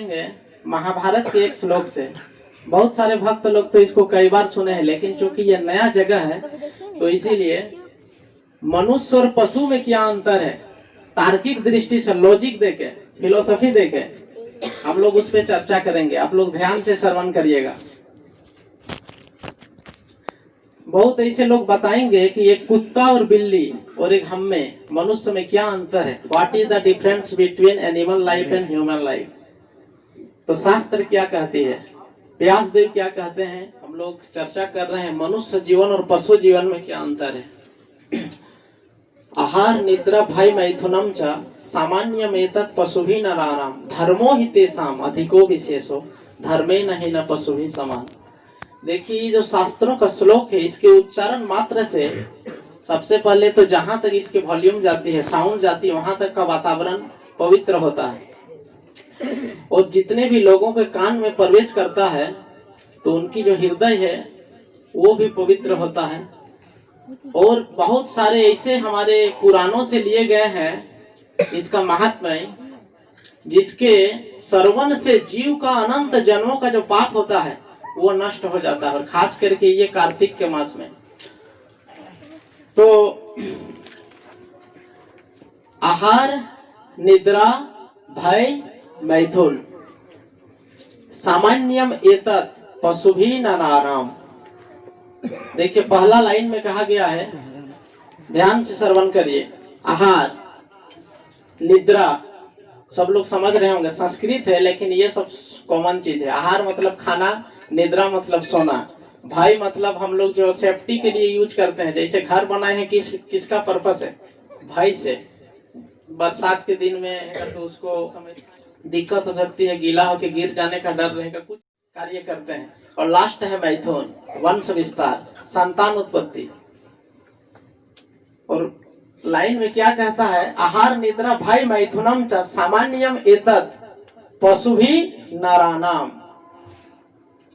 बताएंगे महाभारत के एक श्लोक से। बहुत सारे भक्त लोग तो इसको कई बार सुने हैं, लेकिन चूंकि ये नया जगह है तो इसीलिए मनुष्य और पशु में क्या अंतर है, तार्किक दृष्टि से, लॉजिक देके, फिलोसफी देके हम लोग उस पर चर्चा करेंगे। आप लोग ध्यान से श्रवण करिएगा। बहुत ऐसे लोग बताएंगे कि एक कुत्ता और बिल्ली और एक हम में, मनुष्य में क्या अंतर है, what is the difference between animal life and human life. तो शास्त्र क्या कहती है, व्यास देव क्या कहते हैं, हम लोग चर्चा कर रहे हैं मनुष्य जीवन और पशु जीवन में क्या अंतर है। आहार निद्रा भय मैथुनम च सामान्यमेतत् पशुभिः नराणां धर्मो हि तेषाम् अधिको विशेषो धर्मे नहि न पशुभिः समान। देखिए ये जो शास्त्रों का श्लोक है, इसके उच्चारण मात्र से सबसे पहले तो जहां तक इसके वॉल्यूम जाती है, साउंड जाती है, वहां तक का वातावरण पवित्र होता है। और जितने भी लोगों के कान में प्रवेश करता है तो उनकी जो हृदय है वो भी पवित्र होता है। और बहुत सारे ऐसे हमारे पुराणों से लिए गए हैं इसका महात्म्य, जिसके श्रवण से जीव का अनंत जन्मों का जो पाप होता है वो नष्ट हो जाता है। और खास करके ये कार्तिक के मास में तो आहार निद्रा भय मैथुन सामान्यम एतत् पशुभिः नराणाम्। देखिए पहला लाइन में कहा गया है, ध्यान से श्रवण करिए। आहार निद्रा सब लोग समझ रहे होंगे, संस्कृत है लेकिन ये सब कॉमन चीज है। आहार मतलब खाना, निद्रा मतलब सोना, भय मतलब हम लोग जो सेफ्टी के लिए यूज करते हैं, जैसे घर बनाए हैं किसका पर्पस है, भय से। बरसात के दिन में तो उसको दिक्कत हो सकती है, गीला होके गिर जाने का डर रहेगा, कुछ कार्य करते हैं। और लास्ट है मैथुन, वंश विस्तार, संतान उत्पत्ति। और लाइन में क्या कहता है, आहार निद्रा भय मैथुनम च सामान्यम एतत् पशुभिः नराणाम्।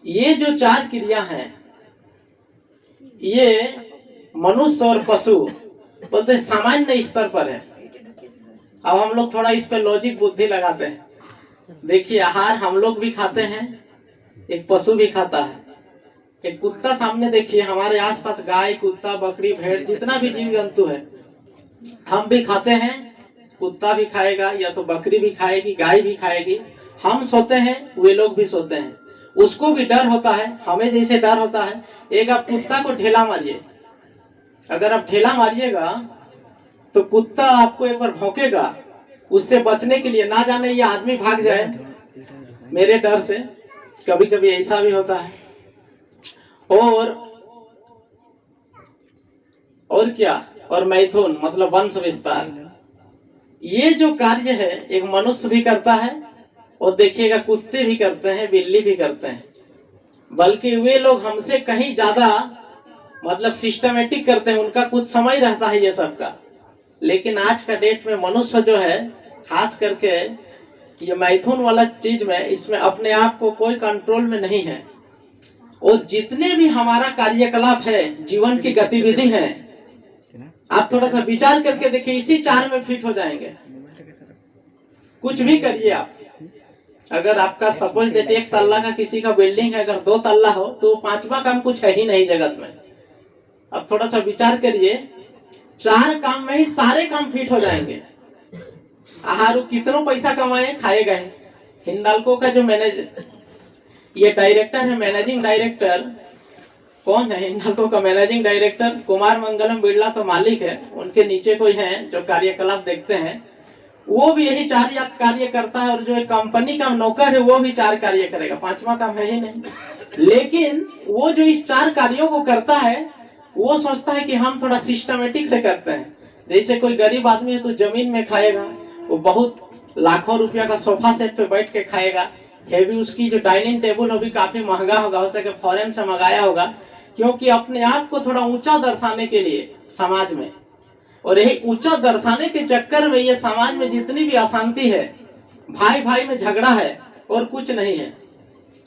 ये जो चार क्रिया हैं ये मनुष्य और पशु बोलते सामान्य स्तर पर है। अब हम लोग थोड़ा इस पे लॉजिक बुद्धि लगाते हैं। देखिए आहार हम लोग भी खाते हैं, एक पशु भी खाता है। एक कुत्ता सामने देखिए, हमारे आसपास गाय कुत्ता बकरी भेड़ जितना भी जीव जंतु है हम भी खाते हैं। कुत्ता भी खाएगा या तो बकरी भी खाएगी, गाय भी खाएगी। हम सोते हैं वे लोग भी सोते हैं, उसको भी डर होता है, हमें जैसे डर होता है। एक आप कुत्ता को ढेला मारिए, अगर आप ढेला मारिएगा तो कुत्ता आपको एक बार भौंकेगा, उससे बचने के लिए ना जाने ये आदमी भाग जाए मेरे डर से, कभी कभी ऐसा भी होता है। और क्या, और मैथुन मतलब वंश विस्तार। ये जो कार्य है एक मनुष्य भी करता है, और देखिएगा कुत्ते भी करते हैं, बिल्ली भी करते हैं। बल्कि वे लोग हमसे कहीं ज्यादा मतलब सिस्टमेटिक करते हैं, उनका कुछ समय रहता है ये सब का। लेकिन आज का डेट में मनुष्य जो है खास करके ये मैथुन वाला चीज में, इसमें अपने आप को कोई कंट्रोल में नहीं है। और जितने भी हमारा कार्यकलाप है, जीवन की गतिविधि है, आप थोड़ा सा विचार करके देखिए, इसी चार में फिट हो जाएंगे। कुछ भी करिए आप, अगर आपका सपोज देते एक तल्ला का किसी का बिल्डिंग है, अगर 2 तल्ला हो तो 5वां काम कुछ है ही नहीं जगत में। अब थोड़ा सा विचार करिए, 4 काम में ही सारे काम फिट हो जाएंगे। आहार कितना पैसा कमाए, खाएगा। हिंडाल्को का जो मैनेजर, ये डायरेक्टर है, मैनेजिंग डायरेक्टर कौन है हिंडाल्को का मैनेजिंग डायरेक्टर? कुमार मंगलम बिरला तो मालिक है, उनके नीचे कोई है जो कार्यकलाप देखते हैं, वो भी यही 4 कार्य करता है। और जो एक कंपनी का नौकर है वो भी 4 कार्य करेगा, 5वां काम है ही नहीं। लेकिन वो जो इस 4 कार्यों को करता है वो सोचता है कि हम थोड़ा सिस्टमेटिक से करते हैं। जैसे कोई गरीब आदमी है तो जमीन में खाएगा, वो बहुत लाखों रुपया का सोफा सेट पे बैठ के खाएगा। हेवी उसकी जो डाइनिंग टेबल होगी काफी महंगा होगा, हो सके फॉरेन से मंगाया होगा, क्योंकि अपने आप को थोड़ा ऊंचा दर्शाने के लिए समाज में। और यही ऊंचा दर्शाने के चक्कर में ये समाज में जितनी भी अशांति है, भाई भाई में झगड़ा है और कुछ नहीं है,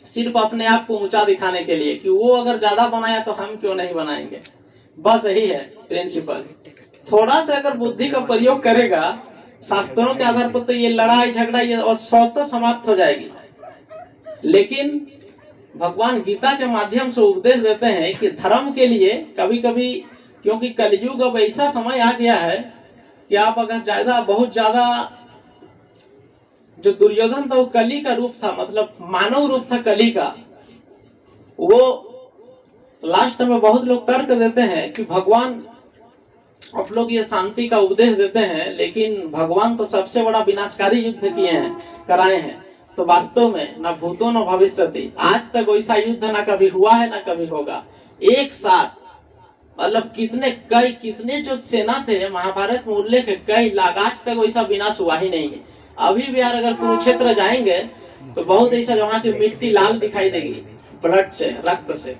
सिर्फ अपने आप को ऊंचा दिखाने के लिए कि वो अगर ज्यादा बनाया तो हम क्यों नहीं बनाएंगे। बस यही है प्रिंसिपल। थोड़ा सा अगर बुद्धि का प्रयोग करेगा शास्त्रों के आधार पर तो ये लड़ाई झगड़ा ये और स्वतः समाप्त हो जाएगी। लेकिन भगवान गीता के माध्यम से उपदेश देते हैं कि धर्म के लिए कभी कभी, क्योंकि कलयुग अब ऐसा समय आ गया है कि आप अगर बहुत ज्यादा, जो दुर्योधन था वो कली का रूप था, मतलब मानव रूप था कली का। वो लास्ट में बहुत लोग तर्क देते हैं कि भगवान, आप लोग ये शांति का उपदेश देते हैं, लेकिन भगवान तो सबसे बड़ा विनाशकारी युद्ध किए हैं, कराए हैं। तो वास्तव में न भूतो न भविष्यति, आज तक वैसा युद्ध ना कभी हुआ है ना कभी होगा। एक साथ मतलब कितने जो सेना थे, महाभारत में उल्लेख है कई लाख, आज तक वैसा विनाश हुआ ही नहीं है। अभी भी यार अगर कुरुक्षेत्र जाएंगे तो बहुत ऐसा वहां की मिट्टी लाल दिखाई देगी ब्लड से, रक्त से।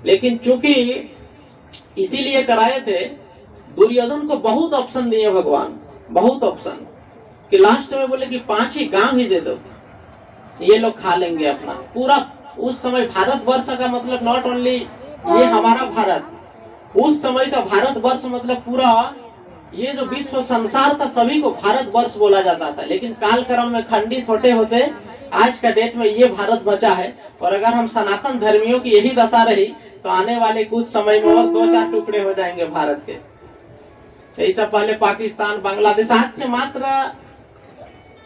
लेकिन चूंकि इसीलिए कराए थे, दुर्योधन को बहुत ऑप्शन दिए भगवान, बहुत ऑप्शन, कि लास्ट में बोले कि 5 ही गांव ही दे दो, ये लोग खा लेंगे अपना पूरा। उस समय भारतवर्ष का मतलब नॉट ओनली ये हमारा भारत, उस समय का भारतवर्ष मतलब पूरा ये जो विश्व संसार था सभी को भारतवर्ष बोला जाता था। लेकिन कालक्रम में खंडित होते होते आज का डेट में ये भारत बचा है। और अगर हम सनातन धर्मियों की यही दशा रही तो आने वाले कुछ समय में और 2-4 टुकड़े हो जाएंगे भारत के। ऐसा पहले पाकिस्तान, बांग्लादेश, आज से मात्र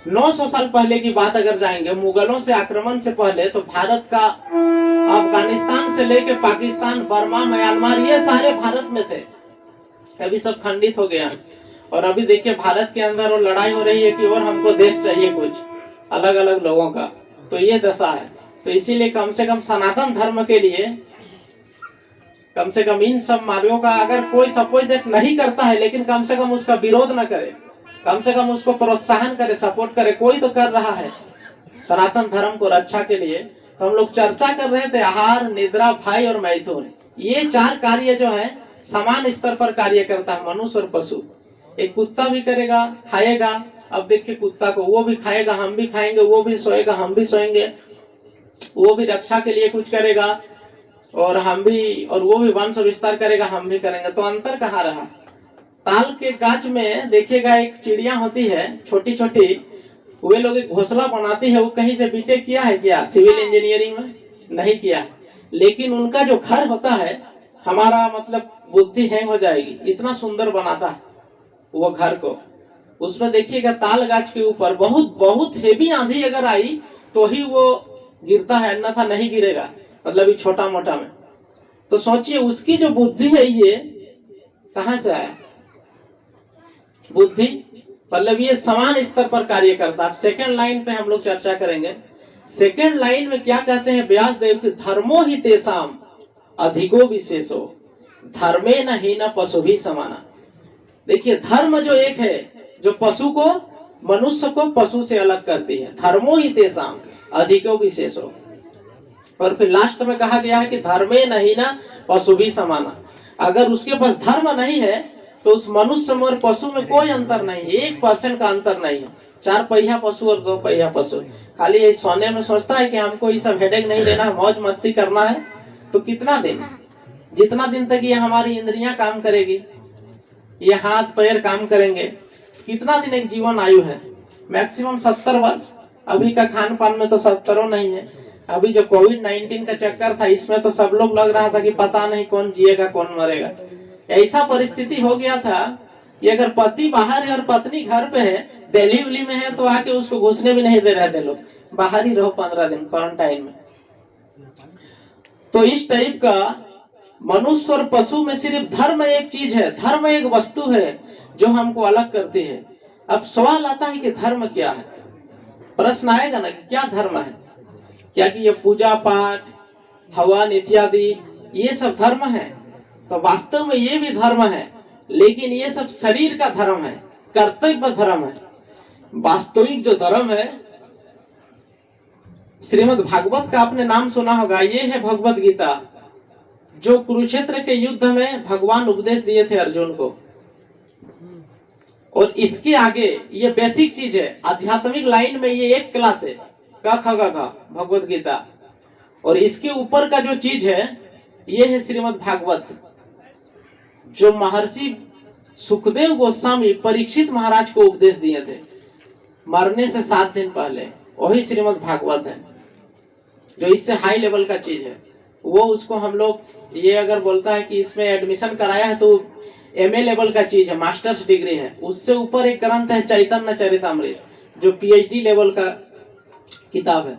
900 साल पहले की बात अगर जाएंगे, मुगलों से आक्रमण से पहले, तो भारत का अफगानिस्तान से लेके पाकिस्तान, बर्मा, म्यांमार, ये सारे भारत में थे। अभी सब खंडित हो गया। और अभी देखिए भारत के अंदर वो लड़ाई हो रही है कि और हमको देश चाहिए कुछ अलग अलग लोगों का। तो ये दशा है। तो इसीलिए कम से कम सनातन धर्म के लिए कम से कम इन सब मार्गों का अगर कोई सपोज दैट नहीं करता है, लेकिन कम से कम उसका विरोध न करे, कम से कम उसको प्रोत्साहन करे, सपोर्ट करे। कोई तो कर रहा है सनातन धर्म को रक्षा के लिए। तो हम लोग चर्चा कर रहे थे आहार, निद्रा, भय और मैथुन, ये 4 कार्य जो है समान स्तर पर कार्य करता है मनुष्य और पशु। एक कुत्ता भी करेगा, खाएगा। अब देखिए कुत्ता को, वो भी खाएगा, हम भी खाएंगे, वो भी सोएगा, हम भी सोएंगे, वो भी रक्षा के लिए कुछ करेगा और हम भी, और वो भी वंश विस्तार करेगा, हम भी करेंगे। तो अंतर कहाँ रहा? ताल के गाछ में देखिएगा एक चिड़िया होती है छोटी छोटी, वे लोग एक घोंसला बनाती है। वो कहीं से बीटेक किया है क्या? सिविल इंजीनियरिंग में नहीं किया, लेकिन उनका जो घर होता है, हमारा मतलब बुद्धि हैंग हो जाएगी, इतना सुंदर बनाता है वो घर को। उसमें देखिएगा ताल गाछ के ऊपर बहुत बहुत हेवी आंधी अगर आई तो ही वो गिरता है, अन्यथा नहीं गिरेगा, मतलब ये छोटा मोटा में। तो सोचिए उसकी जो बुद्धि है ये कहां से आया? बुद्धि मतलब ये समान स्तर पर कार्य करता है। सेकंड लाइन पे हम लोग चर्चा करेंगे। सेकंड लाइन में क्या कहते हैं व्यास देव की, धर्मो ही तेसाम अधिको विशेषो धर्मे न ही न पशु भी समाना। देखिए धर्म जो एक है जो पशु को, मनुष्य को पशु से अलग करती है, धर्मो ही तेसाम अधिको विशेषो। और फिर लास्ट में कहा गया है कि धर्मे न ही न पशु भी समाना। अगर उसके पास धर्म नहीं है तो उस मनुष्य में और पशु में कोई अंतर नहीं है, 1% का अंतर नहीं है। 4 पहिया पशु और 2 पहिया पशु, खाली ये सोने में सोचता है कि हमको ये सब हेडेक नहीं लेना है, मौज मस्ती करना है। तो कितना दिन, जितना दिन तक ये हमारी इंद्रियां काम करेगी, ये हाथ पैर काम करेंगे, कितना दिन एक जीवन आयु है? मैक्सिमम 70 वर्ष। अभी का खान पान में तो 70 नहीं है। अभी जो कोविड-19 का चक्कर था, इसमें तो सब लोग लग रहा था कि पता नहीं कौन जिएगा कौन मरेगा। ऐसा परिस्थिति हो गया था कि अगर पति बाहर है और पत्नी घर पे है, दिल्ली उली में है, तो आके उसको घुसने भी नहीं दे रहे थे लोग, बाहर ही रहो 15 दिन क्वारंटाइन में। तो इस टाइप का मनुष्य और पशु में सिर्फ धर्म एक चीज है, धर्म एक वस्तु है जो हमको अलग करती है। अब सवाल आता है कि धर्म क्या है? प्रश्न आएगा ना कि क्या धर्म है? क्या कि ये पूजा पाठ, हवन इत्यादि ये सब धर्म है? तो वास्तव में ये भी धर्म है, लेकिन ये सब शरीर का धर्म है, कर्तव्य धर्म है। वास्तविक जो धर्म है, श्रीमद् भागवत का आपने नाम सुना होगा, ये है भगवत गीता, जो कुरुक्षेत्र के युद्ध में भगवान उपदेश दिए थे अर्जुन को। और इसके आगे ये बेसिक चीज है, आध्यात्मिक लाइन में ये एक क्लास है, क ख ग घ भगवत गीता। और इसके ऊपर का जो चीज है ये है श्रीमद् भागवत, जो महर्षि सुखदेव गोस्वामी परीक्षित महाराज को उपदेश दिए थे मरने से 7 दिन पहले, वही श्रीमद् भागवत है। जो इससे हाई लेवल का चीज है, वो उसको हम लोग ये अगर बोलता है कि इसमें एडमिशन कराया है तो एमए लेवल का चीज है, मास्टर्स डिग्री है। उससे ऊपर एक ग्रंथ है चैतन्य चरितमृत, जो पीएचडी लेवल का किताब है।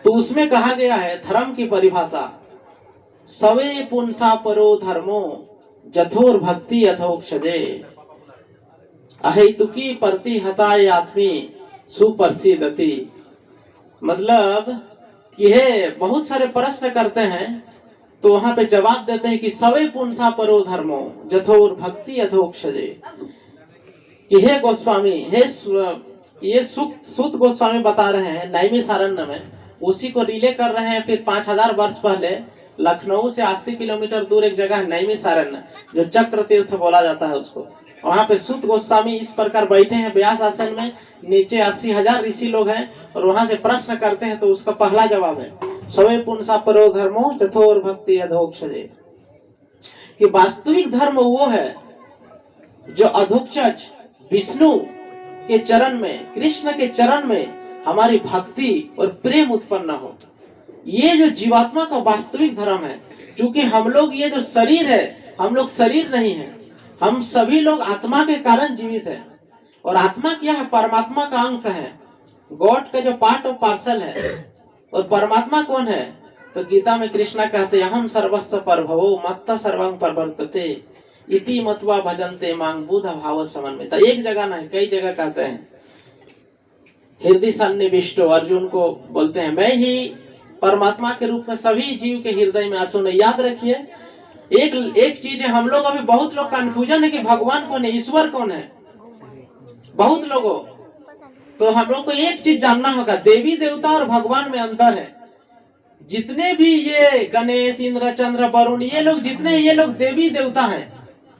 तो उसमें कहा गया है धर्म की परिभाषा, सवे पुंसा परो धर्मो जथोर भक्ति अथोक्षजे अहेतुकी प्रति हताय आत्मी सुप्रसिद्धति। मतलब कि हे बहुत सारे प्रश्न करते हैं तो वहां पे जवाब देते हैं कि सवे पुंसा परो धर्मो जथोर भक्ति अथोक्षजे। कि हे गोस्वामी, ये सूत गोस्वामी बता रहे हैं नैमिषारण्य में, उसी को रिले कर रहे हैं। फिर 5000 वर्ष पहले लखनऊ से 80 किलोमीटर दूर एक जगह है नैमिषारण्य, जो चक्र तीर्थ बोला जाता है उसको। वहां पे सूत गोस्वामी इस प्रकार बैठे हैं व्यास आसन में, नीचे 80,000 ऋषि लोग हैं, और वहां से प्रश्न करते हैं। तो उसका पहला जवाब है सवे पुंसा परो धर्मो जथोर भक्ति अधोक्षजे, कि वास्तविक धर्म वो है जो अधोक्षज विष्णु के चरण में, कृष्ण के चरण में हमारी भक्ति और प्रेम उत्पन्न हो। ये जो जीवात्मा का वास्तविक धर्म है। क्योंकि हम लोग ये जो शरीर है, हम लोग शरीर नहीं है, हम सभी लोग आत्मा के कारण जीवित है। और आत्मा क्या है? परमात्मा का अंश है, गॉड का जो पार्ट ऑफ पार्सल है। और परमात्मा कौन है? तो गीता में कृष्णा कहते हैं अहम सर्वस्व परभवो मत्ता सर्वं परवर्तते इति मत्वा भजन्ते मांग बुध भाव समन्विता। एक जगह नहीं, कई जगह कहते हैं। हृदय सन्निविष्टो, अर्जुन को बोलते हैं मैं ही परमात्मा के रूप में सभी जीव के हृदय में आसुन। याद रखिए एक चीज है, हम लोग अभी बहुत लोग कंफ्यूजन है कि भगवान कौन है, ईश्वर कौन है, बहुत लोगों। तो हम लोग को एक चीज जानना होगा, देवी देवता और भगवान में अंतर है। जितने भी ये गणेश, इंद्र, चंद्र, वरुण, ये लोग जितने ये लोग देवी देवता हैं,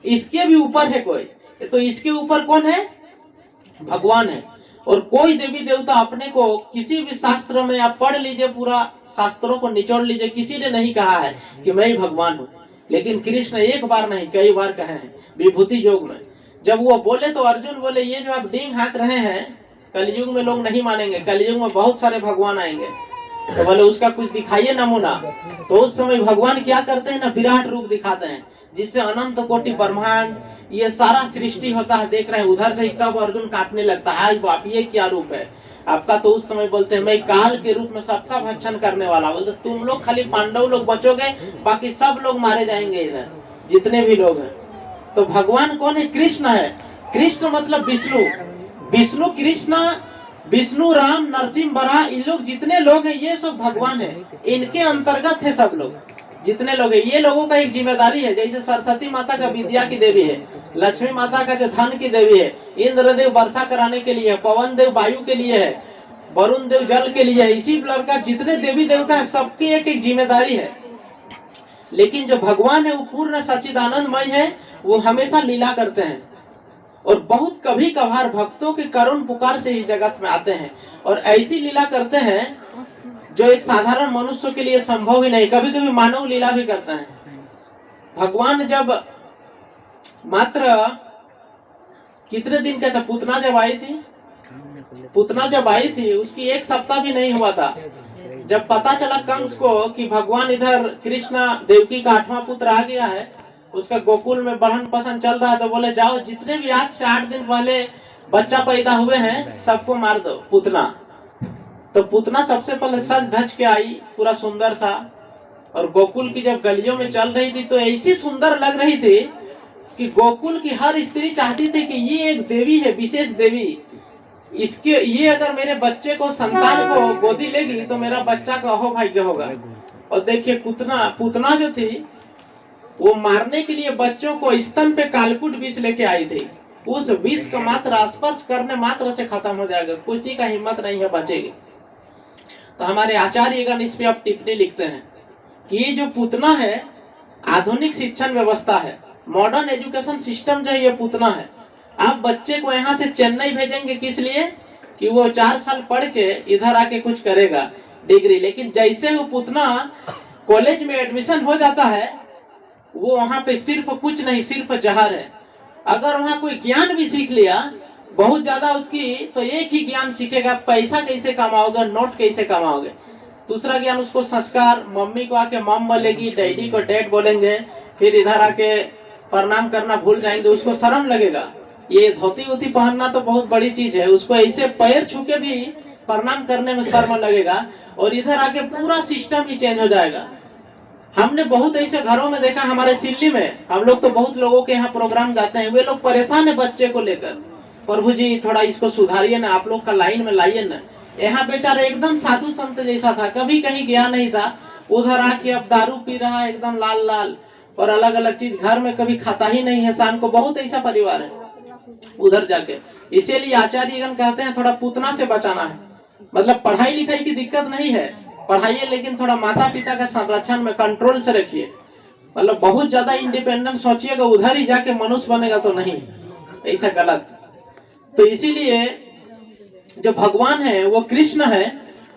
इसके भी ऊपर है कोई, तो इसके ऊपर कौन है? भगवान है। और कोई देवी देवता अपने को किसी भी शास्त्र में आप पढ़ लीजिए, पूरा शास्त्रों को निचोड़ लीजिए, किसी ने नहीं कहा है कि मैं ही भगवान हूँ। लेकिन कृष्ण एक बार नहीं कई बार कहे हैं विभूति योग में। जब वो बोले तो अर्जुन बोले ये जो आप डींग हाँक रहे हैं, कलयुग में लोग नहीं मानेंगे, कलयुग में बहुत सारे भगवान आएंगे। तो बोले उसका कुछ दिखाइए नमूना। तो उस समय भगवान क्या करते हैं ना, विराट रूप दिखाते हैं, जिससे अनंत कोटि ब्रह्मांड ये सारा सृष्टि होता है, देख रहे हैं उधर से ही। तब अर्जुन कांपने लगता है, बाप ये क्या रूप है आपका? तो उस समय बोलते हैं मैं काल के रूप में सबका भक्षण करने वाला। बोलते तुम लोग खाली पांडव लोग बचोगे, बाकी सब लोग मारे जाएंगे इधर जितने भी लोग हैं। तो भगवान कौन है? कृष्ण है। कृष्ण मतलब विष्णु, विष्णु कृष्ण, विष्णु राम नरसिंह बराह, इन लोग जितने लोग हैं ये सब भगवान है, इनके अंतर्गत है सब लोग जितने लोग हैं। ये लोगों का एक जिम्मेदारी है, जैसे सरस्वती माता का विद्या की देवी है, लक्ष्मी माता का जो धन की देवी है, इंद्रदेव वर्षा कराने के लिए है, पवन देव वायु के लिए है, वरुण देव जल के लिए है। इसी प्रकार जितने देवी देवता है सबकी एक एक जिम्मेदारी है। लेकिन जो भगवान है वो पूर्ण सच्चिदानंदमय है, वो हमेशा लीला करते हैं। और बहुत कभी कभार भक्तों के करुण पुकार से इस जगत में आते हैं और ऐसी लीला करते हैं जो एक साधारण मनुष्य के लिए संभव ही नहीं। कभी कभी मानव लीला भी करते हैं। भगवान जब मात्र कितने दिन का था, पूतना जब आई थी, पूतना जब आई थी उसकी एक सप्ताह भी नहीं हुआ था, जब पता चला कंस को कि भगवान इधर कृष्ण देवकी का 8वां पुत्र आ गया है, उसका गोकुल में बढ़न पसंद चल रहा है, तो बोले जाओ जितने भी आज से 8 दिन पहले बच्चा पैदा हुए हैं सबको मार दो, पूतना। तो पूतना सबसे पहले सज धज के आई पूरा सुंदर सा, और गोकुल की जब गलियों में चल रही थी तो ऐसी सुंदर लग रही थी कि गोकुल की हर स्त्री चाहती थी कि ये एक देवी है, विशेष देवी, इसके ये अगर मेरे बच्चे को, संतान को गोदी लेगी तो मेरा बच्चा का अहो भाग्य होगा। और देखिए पूतना जो थी वो मारने के लिए बच्चों को स्तन पे कालकूट विष लेके आई थी। उस विष का मात्र स्पर्श करने मात्र से खत्म हो जाएगा, किसी का हिम्मत नहीं है बचेगी। तो हमारे आचार्यगण इस पे अब टिप्पणी लिखते हैं कि ये जो पूतना है आधुनिक शिक्षण व्यवस्था है, मॉडर्न एजुकेशन सिस्टम जो है ये पूतना है। आप बच्चे को यहाँ से चेन्नई भेजेंगे किस लिए? कि वो 4 साल पढ़ के इधर आके कुछ करेगा डिग्री। लेकिन जैसे वो पूतना कॉलेज में एडमिशन हो जाता है, वो वहां पे सिर्फ कुछ नहीं, सिर्फ जहर है। अगर वहां कोई ज्ञान भी सीख लिया बहुत ज्यादा उसकी, तो एक ही ज्ञान सीखेगा, पैसा कैसे कमाओगे, नोट कैसे कमाओगे। दूसरा ज्ञान उसको संस्कार, मम्मी को आके मम बोलेगी, डैडी को डैड बोलेंगे, फिर इधर आके प्रणाम करना भूल जाएंगे, उसको शर्म लगेगा। ये धोती वोती पहनना तो बहुत बड़ी चीज है, उसको ऐसे पैर छू के भी प्रणाम करने में शर्म लगेगा, और इधर आके पूरा सिस्टम ही चेंज हो जाएगा। हमने बहुत ऐसे घरों में देखा, हमारे सिल्ली में हम लोग तो बहुत लोगों के यहाँ प्रोग्राम जाते हैं, वे लोग परेशान है बच्चे को लेकर, प्रभु जी थोड़ा इसको सुधारिए ना, आप लोग का लाइन में लाइए ना। यहाँ बेचारा एकदम साधु संत जैसा था, कभी कहीं गया नहीं था, उधर आके अब दारू पी रहा है एकदम लाल लाल, और अलग अलग चीज घर में कभी खाता ही नहीं है शाम को। बहुत ऐसा परिवार है उधर जाके। इसीलिए आचार्यगण कहते हैं थोड़ा पूतना से बचाना है। मतलब पढ़ाई लिखाई की दिक्कत नहीं है, पढ़ाइए, लेकिन थोड़ा माता पिता का संरक्षण में कंट्रोल से रखिए। मतलब बहुत ज्यादा इंडिपेंडेंट सोचिएगा, उधर ही जाके मनुष्य बनेगा तो नहीं, ऐसा गलत। तो इसीलिए जो भगवान है वो कृष्ण है,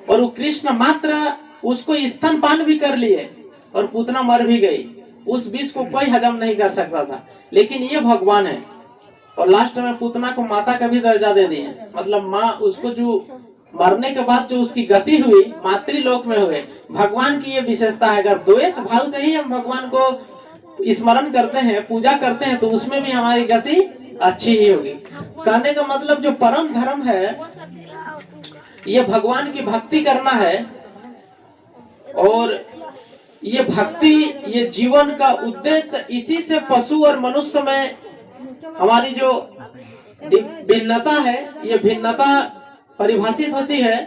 और वो कृष्ण मात्र उसको स्तनपान भी कर लिए और पूतना मर भी गई, उस विष को कोई हजम नहीं कर सकता था, लेकिन ये भगवान है। और लास्ट में पूतना को माता का भी दर्जा दे दिए, मतलब माँ उसको जो मरने के बाद जो उसकी गति हुई मातृलोक में हुए। भगवान की ये विशेषता है, अगर द्वेष भाव से ही हम भगवान को स्मरण करते हैं, पूजा करते हैं, तो उसमें भी हमारी गति अच्छी ही होगी। कहने का मतलब जो परम धर्म है ये भगवान की भक्ति करना है, और ये भक्ति ये जीवन का उद्देश्य, इसी से पशु और मनुष्य में हमारी जो भिन्नता है ये भिन्नता परिभाषित होती है।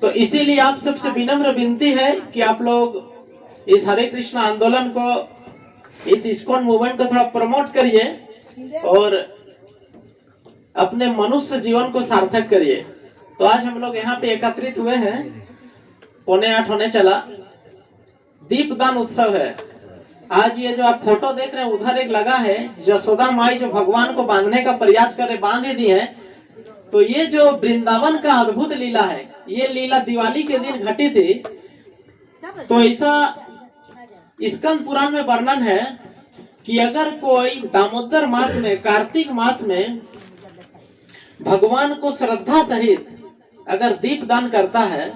तो इसीलिए आप सबसे विनम्र विनती है कि आप लोग इस हरे कृष्ण आंदोलन को, इस इस्कॉन मूवमेंट को थोड़ा प्रमोट करिए और अपने मनुष्य जीवन को सार्थक करिए। तो आज हम लोग यहाँ पे एकत्रित हुए हैं, 7:45 होने चला, दीपदान उत्सव है आज। ये जो आप फोटो देख रहे हैं उधर एक लगा है, यशोदा माई जो भगवान को बांधने का प्रयास कर रहे, बांध ही दी है। तो ये जो वृंदावन का अद्भुत लीला है, ये लीला दिवाली के दिन घटी थी। तो ऐसा स्कंद पुराण में वर्णन है कि अगर कोई दामोदर मास में, कार्तिक मास में भगवान को श्रद्धा सहित अगर दीप दान करता है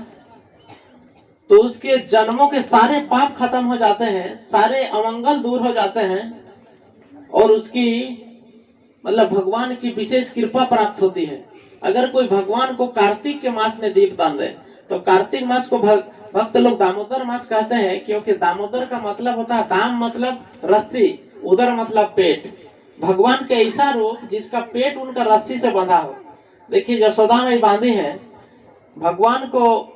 तो उसके जन्मों के सारे पाप खत्म हो जाते हैं, सारे अमंगल दूर हो जाते हैं, और उसकी मतलब भगवान की विशेष कृपा प्राप्त होती है। अगर कोई भगवान को कार्तिक के मास में दीप दान दे, तो कार्तिक मास को भक्त लोग दामोदर मास कहते हैं, क्योंकि दामोदर का मतलब होता है, दाम मतलब रस्सी, उदर मतलब पेट। भगवान के ऐसा रूप जिसका पेट उनका रस्सी से बंधा हो। देखिए यशोदा में बांधी है, भगवान को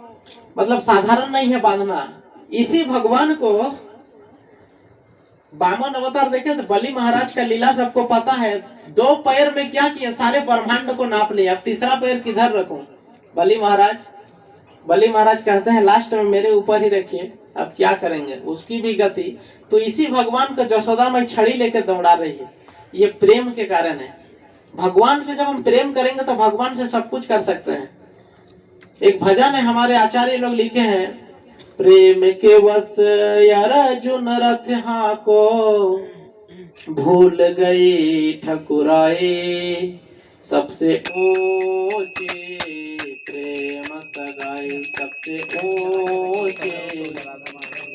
मतलब साधारण नहीं है बांधना। इसी भगवान को वामन अवतार देखे तो बलि महाराज का लीला सबको पता है, 2 पैर में क्या किया, सारे ब्रह्मांड को नाप लिया, अब तीसरा पैर किधर रखूं। बलि महाराज कहते हैं लास्ट में मेरे ऊपर ही रखिए, अब क्या करेंगे, उसकी भी गति। तो इसी भगवान को यशोदा में छड़ी लेकर दौड़ा रही है, ये प्रेम के कारण है। भगवान से जब हम प्रेम करेंगे तो भगवान से सब कुछ कर सकते हैं। एक भजन है हमारे आचार्य लोग लिखे हैं, प्रेम के वश यार अर्जुन रथ को भूल गई ठकुराए, सबसे ऊंचे प्रेम सगाई, सबसे ऊंचे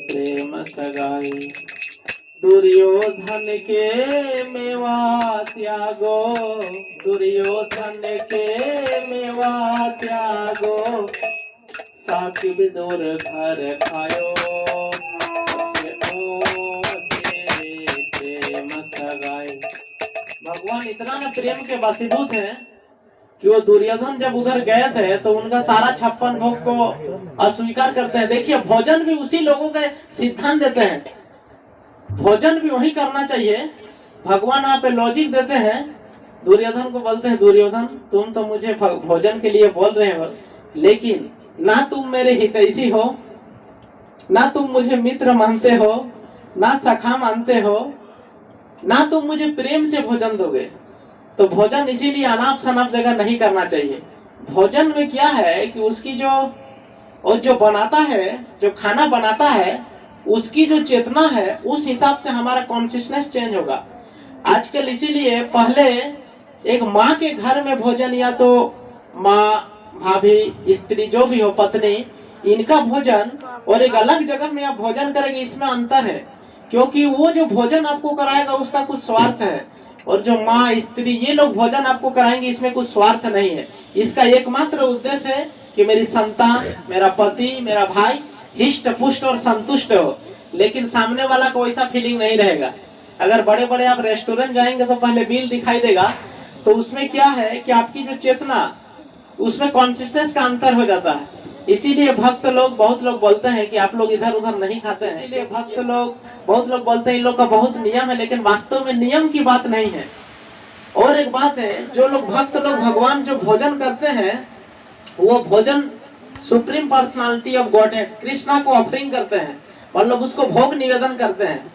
प्रेम सगाई। दुर्योधन के मेवा त्यागो, दुर्योधन के मेवा त्यागो, साकी विदुर घर खायो, प्रेम सगाई। भगवान इतना न प्रेम के वशीभूत है कि वो दुर्योधन जब उधर गए थे तो उनका सारा 56 भोग को अस्वीकार करते हैं। देखिए भोजन भी उसी लोगों के सिद्धांत देते हैं, भोजन भी वही करना चाहिए। भगवान वहाँ पे लॉजिक देते हैं, दुर्योधन को बोलते हैं, दुर्योधन तुम तो मुझे भोजन के लिए बोल रहे हो, लेकिन ना तुम मेरे हितैषी हो, ना तुम मुझे मित्र मानते हो, ना सखा मानते हो, ना तुम मुझे प्रेम से भोजन दोगे। तो भोजन इसीलिए अनाप शनाप जगह नहीं करना चाहिए। भोजन में क्या है कि उसकी जो बनाता है, जो खाना बनाता है, उसकी जो चेतना है, उस हिसाब से हमारा कॉन्शियसनेस चेंज होगा। आजकल इसीलिए पहले एक माँ के घर में भोजन, या तो माँ, भाभी, स्त्री जो भी हो, पत्नी, इनका भोजन और एक अलग जगह में आप भोजन करेंगे, इसमें अंतर है। क्योंकि वो जो भोजन आपको कराएगा उसका कुछ स्वार्थ है, और जो माँ स्त्री ये लोग भोजन आपको कराएंगे इसमें कुछ स्वार्थ नहीं है। इसका एकमात्र उद्देश्य है कि मेरी संतान, मेरा पति, मेरा भाई हिष्ट पुष्ट और संतुष्ट हो। लेकिन सामने वाला को वैसा फीलिंग नहीं रहेगा। अगर बड़े बड़े आप रेस्टोरेंट जाएंगे तो पहले बिल दिखाई देगा, तो उसमें क्या है कि आपकी जो चेतना, उसमें कॉन्सियसनेस का अंतर हो जाता है। इसीलिए भक्त लोग, बहुत लोग बोलते हैं कि आप लोग इधर उधर नहीं खाते हैं। इसीलिए भक्त लोग, बहुत लोग बोलते हैं इन लोग का बहुत नियम है, लेकिन वास्तव में नियम की बात नहीं है। और एक बात है, जो लोग भक्त लोग भगवान जो भोजन करते हैं, वो भोजन supreme personality of godhead Krishna को ऑफरिंग करते हैं, मतलब उसको भोग निवेदन करते हैं।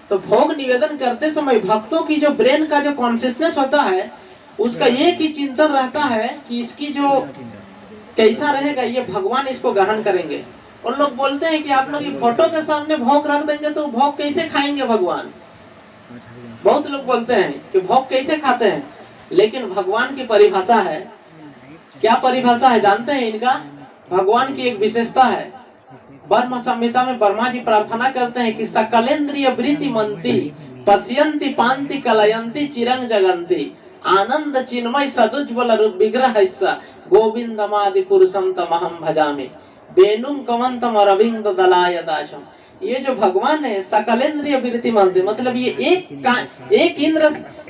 तो भोग निवेदन करते समय भक्तों की जो ब्रेन का जो कॉन्सियसनेस होता है, उसका एक ही चिंतन रहता है कि इसकी जो कैसा रहेगा, ये भगवान इसको ग्रहण करेंगे। और लोग बोलते हैं कि आप लोग ये फोटो के सामने भोग रख देंगे तो भोग कैसे खाएंगे भगवान। बहुत लोग बोलते हैं कि भोग कैसे खाते हैं, लेकिन भगवान की परिभाषा है। क्या परिभाषा है जानते हैं इनका? भगवान की एक विशेषता है। ब्रह्म संहिता में ब्रह्मा जी प्रार्थना करते हैं कि सकलेंद्रिय वृत्ति मंती पश्यंती पांति कलयंती चिरंग जगंती आनंद चिन्मय सदुज्ज्वल रूप विग्रह गोविंदमादि पुरुषम तमहम भजामि बेनुम कवंतम अरविंद दलाय दाशम। ये जो भगवान है सकलेंद्रिय वृत्ति मंती, मतलब ये एक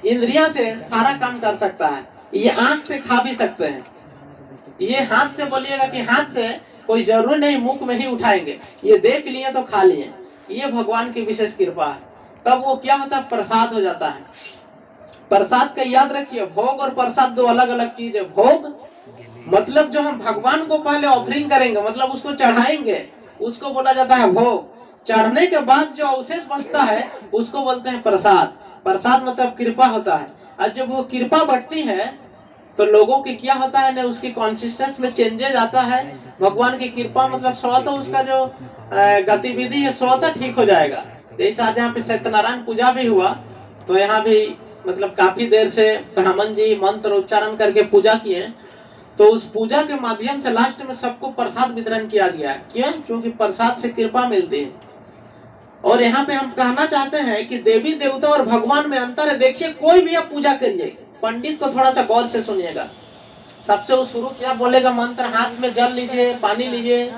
इंद्रिया से सारा काम कर सकता है। ये आंख से खा भी सकते हैं, ये हाथ से, बोलिएगा कि हाथ से कोई जरूरी नहीं मुख में ही उठाएंगे, ये देख लिए तो खा लिए। ये भगवान की विशेष कृपा है। तब वो क्या होता है, प्रसाद हो जाता है। प्रसाद का याद रखिए, भोग और प्रसाद दो अलग अलग चीज है। भोग मतलब जो हम भगवान को पहले ऑफरिंग करेंगे, मतलब उसको चढ़ाएंगे, उसको बोला जाता है भोग। चढ़ने के बाद जो अवशेष बचता है उसको बोलते हैं प्रसाद। प्रसाद मतलब कृपा होता है। और जब वो कृपा बढ़ती है तो लोगों की क्या होता है ना, उसकी कॉन्सिस्टेंस में चेंजेस आता है। भगवान की कृपा मतलब स्वतः उसका जो गतिविधि है स्वतः ठीक हो जाएगा। जैसे आज यहाँ पे सत्यनारायण पूजा भी हुआ, तो यहाँ भी मतलब काफी देर से ब्राह्मण जी मंत्र उच्चारण करके पूजा किए। तो उस पूजा के माध्यम से लास्ट में सबको प्रसाद वितरण किया गया। क्यों? क्योंकि प्रसाद से कृपा मिलती है। और यहाँ पे हम कहना चाहते हैं कि देवी देवता और भगवान में अंतर है। देखिए, कोई भी आप पूजा करिए, पंडित को थोड़ा सा गौर से सुनिएगा। सबसे वो शुरू क्या बोलेगा मंत्र, हाथ में जल लीजिए, पानी लीजिए।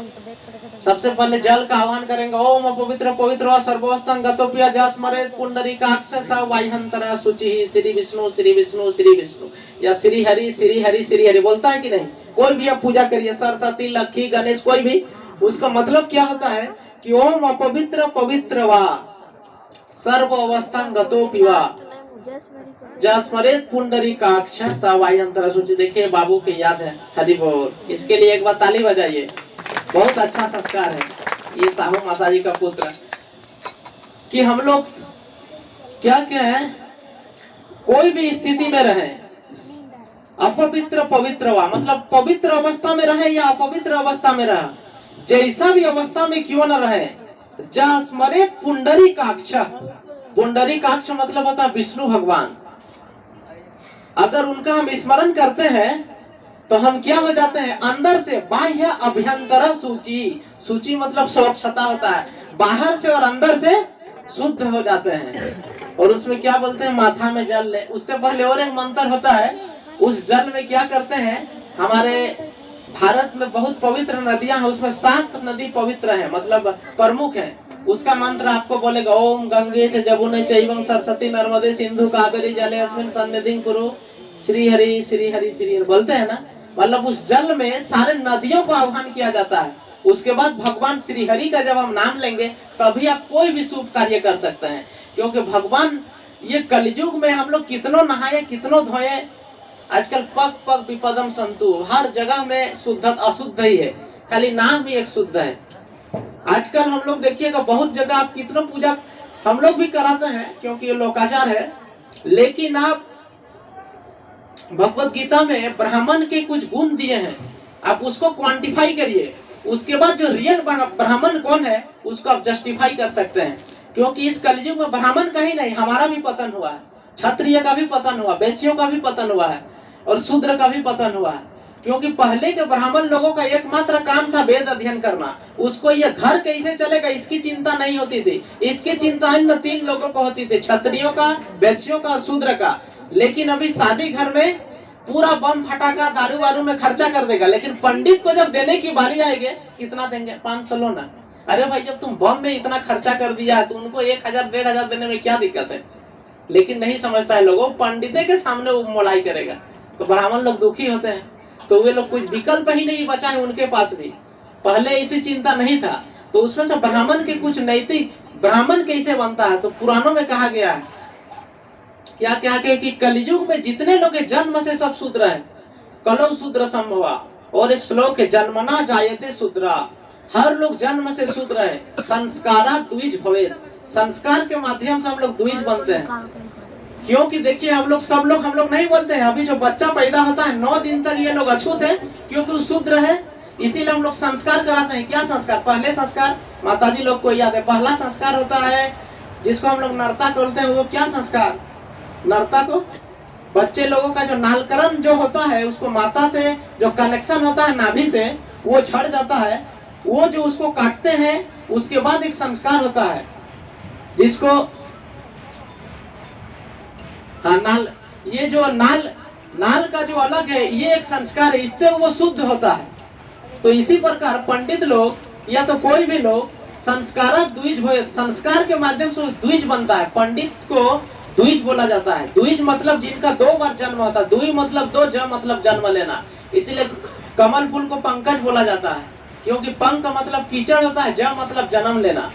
सबसे पहले जल का आह्वान करेंगे, ओम अपवित्र पवित्र सर्वोस्तंग गतोप्य जस्मरेत पुंडरीकाक्ष वाह्यंतरा शुचि श्री विष्णु श्री विष्णु श्री विष्णु, या श्री हरि श्री हरि श्री हरि बोलता है कि नहीं? कोई भी आप पूजा करिए, सरस्वती, लक्ष्मी, गणेश, कोई भी, उसका मतलब क्या होता है कि ओम अपवित्र पवित्र वा सर्व अवस्थांग गतोप्य वा जस्मरेत पुंडरीकाक्ष वाह्यंतरा शुचि। देखिए बाबू के याद है, हरि बोल। इसके लिए एक बार ताली बजाइए। बहुत अच्छा संस्कार है ये साहू माता जी का पुत्र, कि हम लोग क्या क्या है, कोई भी स्थिति में रहे, अपवित्र पवित्र वा मतलब पवित्र अवस्था में रहे या अपवित्र अवस्था में रहे, जैसा भी अवस्था में क्यों न रहे, जस्मरेत पुंडरीकाक्ष। पुंडरीकाक्ष मतलब होता है विष्णु भगवान। अगर उनका हम स्मरण करते हैं तो हम क्या हो जाते हैं, अंदर से बाह्य अभ्यंतर सूची। सूची मतलब स्वच्छता होता है, बाहर से और अंदर से शुद्ध हो जाते हैं। और उसमें क्या बोलते हैं, माथा में जल ले। उससे पहले और एक मंत्र होता है, उस जल में क्या करते हैं, हमारे भारत में बहुत पवित्र नदियां हैं, उसमें 7 नदी पवित्र है, मतलब प्रमुख है। उसका मंत्र आपको बोलेगा, ओम गंगे च जमुने चैवं सरस्वती नर्मदे सिंधु कावेरी जले अस्मिन् सन्निधिं कुरु श्री हरि श्री हरि श्री हरि बोलते हैं ना। मतलब उस जल में सारे नदियों को आह्वान किया जाता है। उसके बाद भगवान श्री हरि का जब हम नाम लेंगे तभी आप कोई भी शुभ कार्य कर सकते हैं। क्योंकि भगवान, ये कलयुग में हम लोग कितनों नहाए कितनों धोए, आजकल पग पग विपदम संतु, हर जगह में शुद्ध अशुद्ध ही है, खाली नाम ही एक शुद्ध है। आजकल हम लोग देखिएगा बहुत जगह आप कितनों पूजा हम लोग भी कराते हैं क्योंकि ये लोकाचार है, लेकिन आप भगवत गीता में ब्राह्मण के कुछ गुण दिए हैं, आप उसको क्वांटिफाई करिए। उसके बाद जो रियल ब्राह्मण कौन है उसको आप जस्टिफाई कर सकते हैं। क्योंकि इस कलयुग में ब्राह्मण का ही नहीं, हमारा भी पतन हुआ है, क्षत्रिय का भी पतन हुआ, वैश्यों का भी पतन हुआ है और शूद्र का भी पतन हुआ है। क्योंकि पहले के ब्राह्मण लोगों का एकमात्र काम था वेद अध्ययन करना। उसको ये घर कैसे चलेगा इसकी चिंता नहीं होती थी। इसकी चिंता इन 3 लोगों को होती थी, क्षत्रियों का, वैश्यों का और शूद्र का। लेकिन अभी शादी घर में पूरा बम फटाका दारू वारू में खर्चा कर देगा, लेकिन पंडित को जब देने की बारी आएगी, कितना देंगे? 500 लो ना। अरे भाई, जब तुम बम में इतना खर्चा कर दिया है तो उनको 1000 1500 देने में क्या दिक्कत है? लेकिन नहीं समझता है लोगों, पंडित के सामने वो मोलाई करेगा तो ब्राह्मण लोग दुखी होते हैं। तो वे लोग, कुछ विकल्प ही नहीं बचा है उनके पास भी। पहले ऐसी चिंता नहीं था, तो उसमें से ब्राह्मण के कुछ नैतिक, ब्राह्मण कैसे बनता है तो पुराणों में कहा गया है, क्या क्या है कि कलयुग में जितने लोग जन्म से सब शूद्र है, कलौ शूद्र संभवा। और एक श्लोक है, जन्मना जायते शूद्रा, हर लोग जन्म से शूद्र है। संस्कारा द्विज भवेत्, संस्कार के माध्यम से हम लोग द्विज बनते हैं। क्योंकि देखिए हम लोग नहीं बोलते हैं, अभी जो बच्चा पैदा होता है 9 दिन तक ये लोग अछूत है, क्योंकि वो शूद्र है। इसीलिए हम लोग संस्कार कराते हैं। क्या संस्कार? पहले संस्कार माताजी लोग को याद है, पहला संस्कार होता है जिसको हम लोग नर्ता बोलते हैं। वो क्या संस्कार? नर्ता को बच्चे लोगों का जो नालकरण जो होता है, उसको माता से जो कनेक्शन होता है नाभि से, वो झड़ जाता है। वो जो उसको काटते हैं, उसके बाद एक संस्कार होता है जिसको नाल, ये जो नाल का जो अलग है, ये एक संस्कार है, इससे वो शुद्ध होता है। तो इसी प्रकार पंडित लोग या तो कोई भी लोग संस्कार द्विज, संस्कार के माध्यम से द्विज बनता है। पंडित को द्विज बोला जाता है। द्विज मतलब जिनका 2 बार जन्म होता है। द्वि मतलब 2, ज मतलब जन्म लेना। इसीलिए कमल फूल को पंकज बोला जाता है, क्योंकि पंक मतलब कीचड़ होता है, ज मतलब जन्म लेना,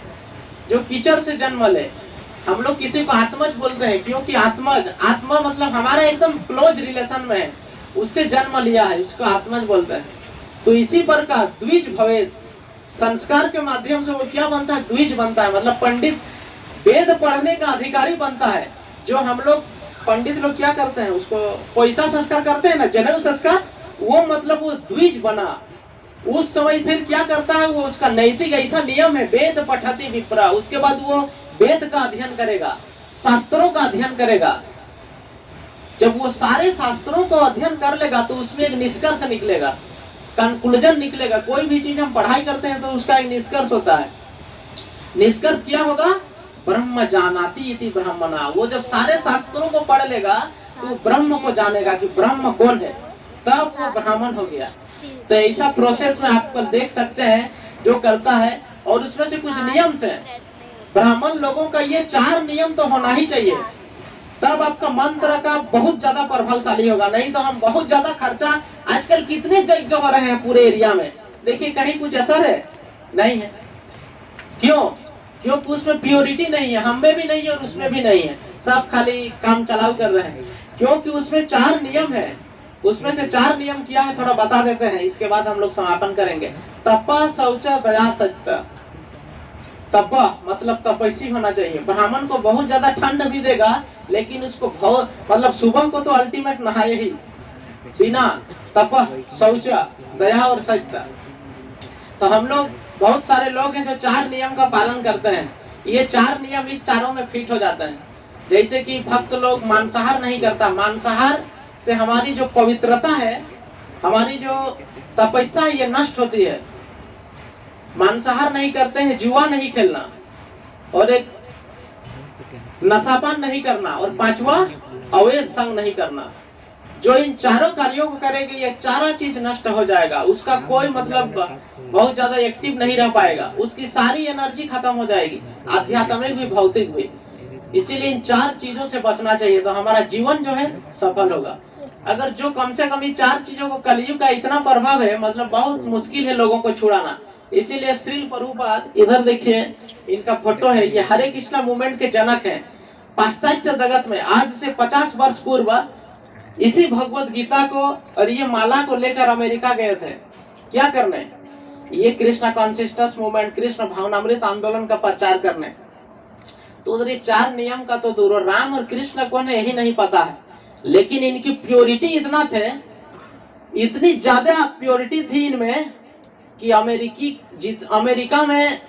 जो कीचड़ से जन्म ले। हम लोग किसी को आत्मज बोलते हैं, क्योंकि आत्मा मतलब हमारा एकदम क्लोज रिलेशन में है, उससे जन्म लिया है, उसको आत्मज बोलते हैं। तो इसी प्रकार द्विज भवेत्, संस्कार के माध्यम से वो क्या बनता है? द्विज बनता है। मतलब पंडित वेद पढ़ने का अधिकारी बनता है। जो हम लोग पंडित लोग क्या करते हैं, उसको पोइता संस्कार करते हैं ना, जनेऊ संस्कार, वो मतलब वो द्विज बना। उस समय फिर क्या करता है, वो उसका नैतिक ऐसा नियम है, वेद पठति विप्रा, उसके बाद वो वेद का अध्ययन करेगा, शास्त्रों का अध्ययन करेगा। जब वो सारे शास्त्रों को अध्ययन कर लेगा तो उसमें एक निष्कर्ष निकलेगा, कंक्लूजन निकलेगा। कोई भी चीज हम पढ़ाई करते हैं तो उसका एक निष्कर्ष होता है। निष्कर्ष क्या होगा? ब्रह्म जानाति इति ब्रह्मणा। वो जब सारे शास्त्रों को पढ़ लेगा तो ब्रह्म को जानेगा कि ब्रह्म कौन है, तब वो ब्राह्मण हो गया। तो ऐसा प्रोसेस में आप देख सकते हैं जो करता है। और उसमें से कुछ नियम से ब्राह्मण लोगों का ये 4 नियम तो होना ही चाहिए, तब आपका मंत्र का बहुत ज्यादा प्रभावशाली होगा। नहीं तो हम बहुत ज्यादा खर्चा, आजकल कितने यज्ञ हो रहे हैं पूरे एरिया में, देखिए कहीं कुछ असर है? नहीं है। क्यों? क्योंकि उसमें प्योरिटी नहीं है, हम में भी नहीं है और उसमें भी नहीं है, सब खाली काम चलाऊ कर रहे हैं। क्योंकि उसमें 4 नियम है। उसमें से 4 नियम क्या है थोड़ा बता देते हैं, इसके बाद हम लोग समापन करेंगे। तप शौच दया सत्य। तप मतलब तपस्वी होना चाहिए। ब्राह्मण को बहुत ज्यादा ठंड भी देगा, लेकिन उसको मतलब सुबह को तो अल्टीमेट नहाए ही बिना। तप शौच दया और सत्य। तो हम लोग बहुत सारे लोग हैं जो 4 नियम का पालन करते हैं। ये 4 नियम इस चारों में फिट हो जाते हैं। जैसे कि भक्त लोग मांसाहार नहीं करता, मांसाहार से हमारी जो पवित्रता है, हमारी जो तपस्या है, ये नष्ट होती है। मांसाहार नहीं करते हैं, जुआ नहीं खेलना, और एक नशापान नहीं करना, और 5वां अवैध संग नहीं करना। जो इन चारों कार्यों को करेगी, ये चारों चीज नष्ट हो जाएगा। उसका कोई मतलब बहुत ज्यादा एक्टिव नहीं रह पाएगा, उसकी सारी एनर्जी खत्म हो जाएगी, आध्यात्मिक भी भौतिक भी। इसीलिए इन 4 चीजों से बचना चाहिए, तो हमारा जीवन जो है सफल होगा। अगर जो कम से कम 4 चीजों को, कलयुग का इतना प्रभाव है, मतलब बहुत मुश्किल है लोगों को छुड़ाना। इसीलिए श्रील प्रभुपाद, इधर देखिए इनका फोटो है, ये हरे कृष्णा मूवमेंट के जनक हैं। पाश्चात्य जगत में आज से 50 वर्ष पूर्व इसी भगवत गीता को और ये माला को लेकर अमेरिका गए थे। क्या करने? ये कृष्णा कॉन्सियसनेस मूवमेंट, कृष्ण भावनामृत आंदोलन का प्रचार करने। तो उधर 4 नियम का तो दूर, राम और कृष्ण कौन है यही नहीं पता है, लेकिन इनकी प्योरिटी इतना थे, इतनी ज्यादा प्योरिटी थी इनमें कि अमेरिका में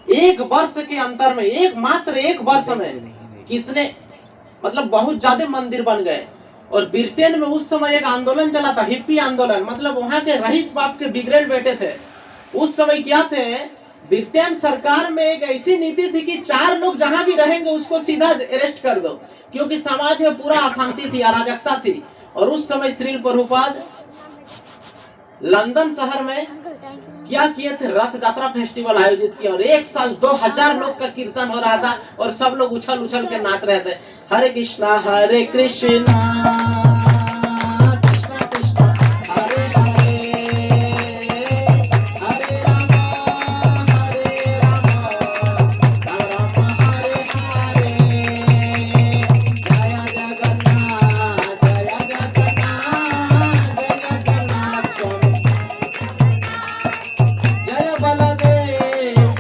1 वर्ष के अंतर में, मात्र एक वर्ष में कितने मतलब बहुत ज्यादा मंदिर बन गए। और ब्रिटेन में उस समय एक आंदोलन चला था, हिप्पी आंदोलन, मतलब वहां के रईस बाप के बिगड़ेल बेटे थे। उस समय क्या थे, ब्रिटेन सरकार में एक ऐसी नीति थी कि 4 लोग जहां भी रहेंगे उसको सीधा अरेस्ट कर दो, क्योंकि समाज में पूरा अशांति थी, अराजकता थी। और उस समय श्रील प्रभुपाद लंदन शहर में क्या किए थे, रथ यात्रा फेस्टिवल आयोजित किया और एक साल 2000 लोग का कीर्तन हो रहा था और सब लोग उछल उछल के नाच रहे थे, हरे कृष्णा कृष्णा कृष्णा हरे हरे, हरे राम राम राम हरे हरे, जय जगन्नाथ जय जगन्नाथ जय जगन्नाथ स्वामी, जय बलदेव जय बलदेव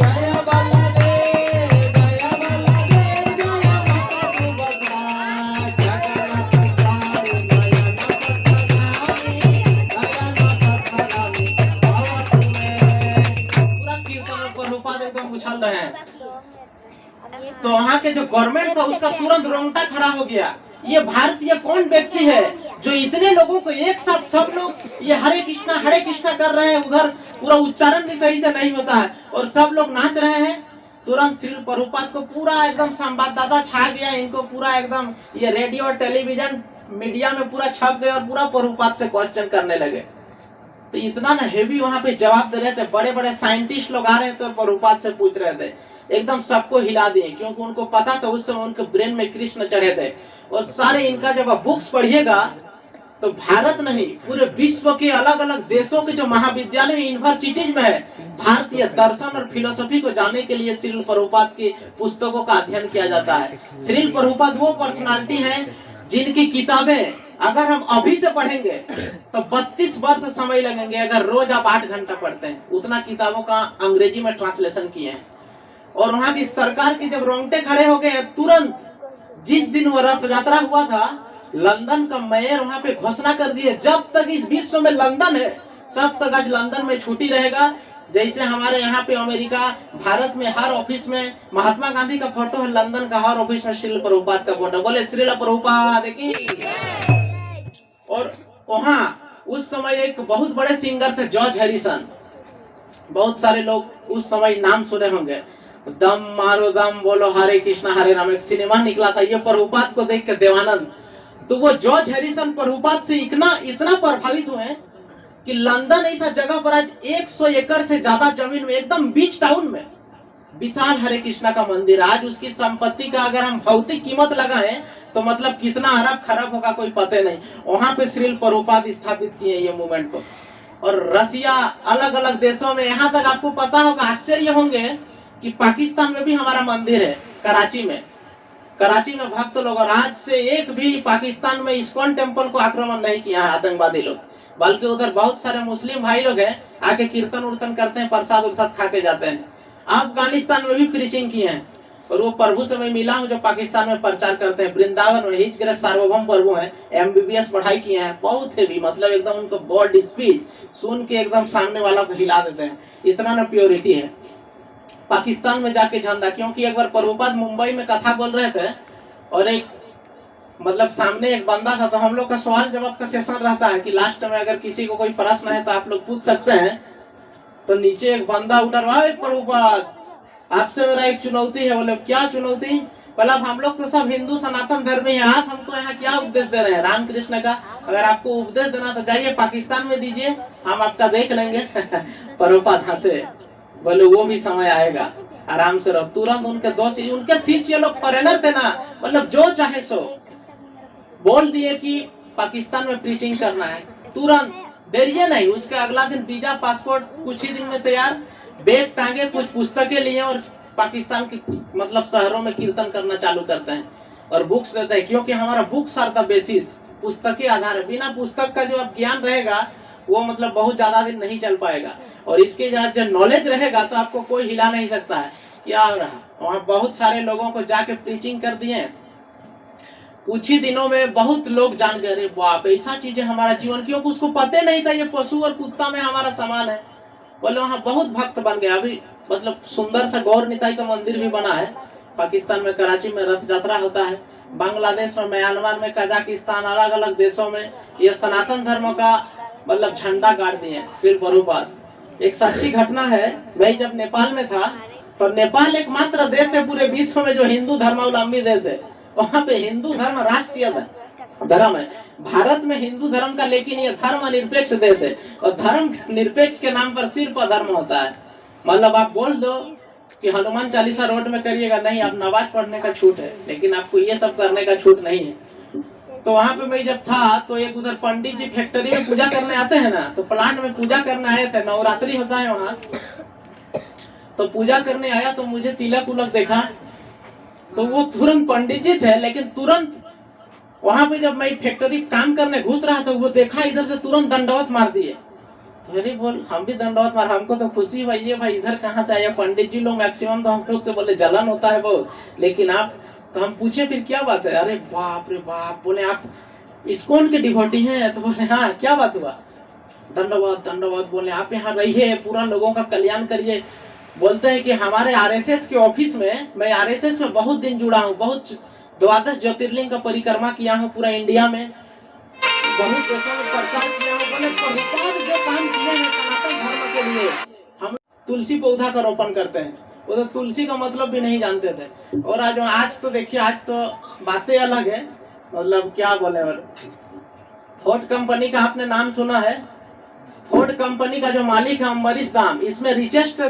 जय बलदेव जय माता सुभद्रा, जगन्नाथ स्वामी नयन पथगामी, नयन पथगामी भव तुम्हें। पूरा कीर्तन में प्रभुपाद एकदम उछल रहे हैं। तो वहाँ के जो गवर्नमेंट था उसका तुरंत रोंगटा खड़ा हो गया, ये भारतीय कौन व्यक्ति है जो इतने लोगों को एक साथ, सब लोग ये हरे कृष्णा कर रहे हैं, उधर पूरा उच्चारण भी सही से नहीं होता है और सब लोग नाच रहे हैं। तुरंत श्रील प्रभुपाद को पूरा एकदम संवाददाता छा गया, इनको पूरा एकदम ये रेडियो और टेलीविजन मीडिया में पूरा छप गए और पूरा प्रभुपाद से क्वेश्चन करने लगे। तो इतना ना हेवी वहां पे जवाब दे रहे थे, बड़े बड़े साइंटिस्ट लोग आ रहे थे और प्रभुपाद से पूछ रहे थे, एकदम सबको हिला दिए, क्योंकि उनको पता था उस समय उनके ब्रेन में कृष्ण चढ़े थे। और सारे इनका जब आप बुक्स पढ़िएगा तो भारत नहीं, पूरे विश्व के अलग अलग देशों के जो महाविद्यालय यूनिवर्सिटीज में है, भारतीय दर्शन और फिलोसफी को जानने के लिए श्रील प्रभुपाद की पुस्तकों का अध्ययन किया जाता है। श्रील प्रभुपाद वो पर्सनालिटी है जिनकी किताबें अगर हम अभी से पढ़ेंगे तो 32 वर्ष समय लगेंगे, अगर रोज आप 8 घंटा पढ़ते हैं, उतना किताबों का अंग्रेजी में ट्रांसलेशन किए हैं। और वहां की सरकार के जब रोंगटे खड़े हो गए, तुरंत जिस दिन वो रथ यात्रा हुआ था, लंदन का मेयर वहां पे घोषणा कर दिए, जब तक इस विश्व में लंदन है तब तक आज लंदन में छुट्टी रहेगा। जैसे हमारे यहाँ पे अमेरिका, भारत में हर ऑफिस में महात्मा गांधी का फोटो है, लंदन का हर ऑफिस में श्रील प्रभुपाद का फोटो। बोले श्रील प्रभुपाद की। और वहाँ उस समय एक बहुत बड़े सिंगर थे जॉर्ज हैरिसन, बहुत सारे लोग उस समय नाम सुने होंगे, दम मारो दम बोलो हरे कृष्णा हरे राम, एक सिनेमा निकला था, ये प्रभुपाद को देख के देवानंद। तो वो जॉर्ज हैरिसन प्रभुपाद से इतना प्रभावित हुए कि लंदन ऐसा जगह पर आज 100 एकड़ से ज्यादा जमीन में, एकदम बीच टाउन में विशाल हरे कृष्णा का मंदिर। आज उसकी संपत्ति का अगर हम भौतिक कीमत लगाएं तो मतलब कितना अरब खरब होगा कोई पता नहीं। वहां पे श्रील प्रभुपाद स्थापित किए ये मूवमेंट को। और रसिया, अलग अलग देशों में, यहाँ तक आपको पता होगा, आश्चर्य होंगे कि पाकिस्तान में भी हमारा मंदिर है, कराची में भक्त लोग। और आज से एक भी पाकिस्तान में इस्कॉन टेम्पल को आक्रमण नहीं किया है आतंकवादी लोग, बल्कि उधर बहुत सारे मुस्लिम भाई लोग हैं, आके कीर्तन उर्तन करते हैं, प्रसाद उरसाद खा के जाते हैं। अफगानिस्तान में भी प्रीचिंग किए हैं और वो प्रभु से मैं मिला हूँ जो पाकिस्तान में प्रचार करते हैं। वृंदावन में हिज ग्रस्त सार्वभौम प्रभु हैं, MBBS पढ़ाई किए हैं, बहुत हेवी, मतलब एकदम उनको बॉडी स्पीच सुन के एकदम सामने वाला को हिला देते हैं, इतना ना प्योरिटी है। पाकिस्तान में जाके झंडा, क्योंकि एक बार प्रभुपाद मुंबई में कथा बोल रहे थे और एक मतलब सामने एक बंदा था, तो हम लोग का सवाल जवाब का सेशन रहता है कि लास्ट में अगर किसी को कोई प्रश्न है तो आप लोग पूछ सकते हैं। तो नीचे एक बंदा उठा, प्रभुपाद आपसे मेरा एक चुनौती है। बोले क्या चुनौती? बोला हम लोग तो सब हिंदू सनातन धर्मी हैं, आप हमको यहाँ क्या उपदेश दे रहे हैं रामकृष्ण का? अगर आपको उपदेश देना तो जाइए पाकिस्तान में दीजिए, हम आपका देख लेंगे। प्रभुपाद हंसे, बोले वो भी समय आएगा, आराम से रहो। तुरंत उनके दोस्त, उनके शिष्य लोग फॉरेनर थे ना, मतलब जो चाहे सो बोल दिए कि पाकिस्तान में प्रीचिंग करना है। तुरंत देरिए नहीं, उसके अगला दिन वीजा पासपोर्ट कुछ ही दिन में तैयार, बैग टांगे, कुछ पुस्तकें लिए और पाकिस्तान के मतलब शहरों में कीर्तन करना चालू करते हैं और बुक्स देते हैं, क्योंकि हमारा बुक्स आर द बेसिस, पुस्तकें आधार है। बिना पुस्तक का जो अब ज्ञान रहेगा वो मतलब बहुत ज्यादा दिन नहीं चल पाएगा, और इसके जो नॉलेज रहेगा तो आपको कोई हिला नहीं सकता है। क्या हो रहा, वहाँ बहुत सारे लोगों को जाके प्रीचिंग कर दिए, कुछ ही दिनों में बहुत लोग जान गए, अरे बाप ऐसा चीज है हमारा जीवन, क्योंकि उसको पता नहीं था ये पशु और कुत्ता में हमारा समान है। बोले वहाँ बहुत भक्त बन गया। अभी मतलब सुंदर सा गौर निताई का मंदिर भी बना है, पाकिस्तान में कराची में रथ यात्रा होता है, बांग्लादेश में, म्यांमार में, कजाकिस्तान, अलग अलग देशों में ये सनातन धर्म का मतलब झंडा गाड़ दिए श्रील प्रभुपाद। एक सच्ची घटना है, मैं जब नेपाल में था तो नेपाल एकमात्र देश है पूरे विश्व में जो हिंदू धर्मावलंबी देश है। वहाँ पे हिंदू धर्म राष्ट्रीय धर्म है। भारत में हिंदू धर्म का लेकिन ये धर्म निरपेक्ष देश है और धर्म निरपेक्ष के नाम पर सिर्फ अधर्म होता है। मतलब आप बोल दो कि हनुमान चालीसा रोड में करिएगा, नहीं, आप नमाज पढ़ने का छूट है, लेकिन आपको ये सब करने का छूट नहीं है। तो वहाँ पे मैं जब था तो एक उधर पंडित जी फैक्ट्री में पूजा करने आते हैं ना, तो प्लांट में पूजा करने आए थे, नवरात्रि होता है वहाँ, तो पूजा करने आया तो मुझे तिलक उलक देखा, तो वो तुरंत पंडित जी थे, लेकिन तुरंत वहां पे जब मैं फैक्ट्री काम करने घुस रहा था वो देखा इधर से तुरंत दंडवत मार दिए। तो बोल हम भी दंडवत मार, हमको तो खुशी हुई है भाई, इधर कहाँ से आया पंडित जी लोग मैक्सिमम, तो हम लोग से बोले जलन होता है बहुत, लेकिन आप, तो हम पूछे फिर क्या बात है, अरे बाप रे बाप, बोले आप इस्कॉन के डिवोटी हैं? तो बोले हाँ, क्या बात हुआ? दंडवत दंडवत, बोले आप यहाँ रहिए, पूरा लोगों का कल्याण करिए। बोलते हैं कि हमारे आरएसएस के ऑफिस में, मैं आरएसएस में बहुत दिन जुड़ा हूँ, बहुत 12 ज्योतिर्लिंग का परिक्रमा किया हूँ पूरा इंडिया में, बहुत देशों में प्रचार किया हूँ। बोले प्रभुपाद जो काम किए हैं सनातन धर्म के लिए, हम तुलसी पौधा का रोपण करते हैं, वो तो तुलसी का मतलब भी नहीं जानते थे। और आज तो देखिए, आज तो बातें अलग है, मतलब क्या बोले। और फोर्ड कंपनी का आपने नाम सुना है? फोर्ड कंपनी का जो मालिक है अम्बरीश दाम, इसमें रिचेस्ट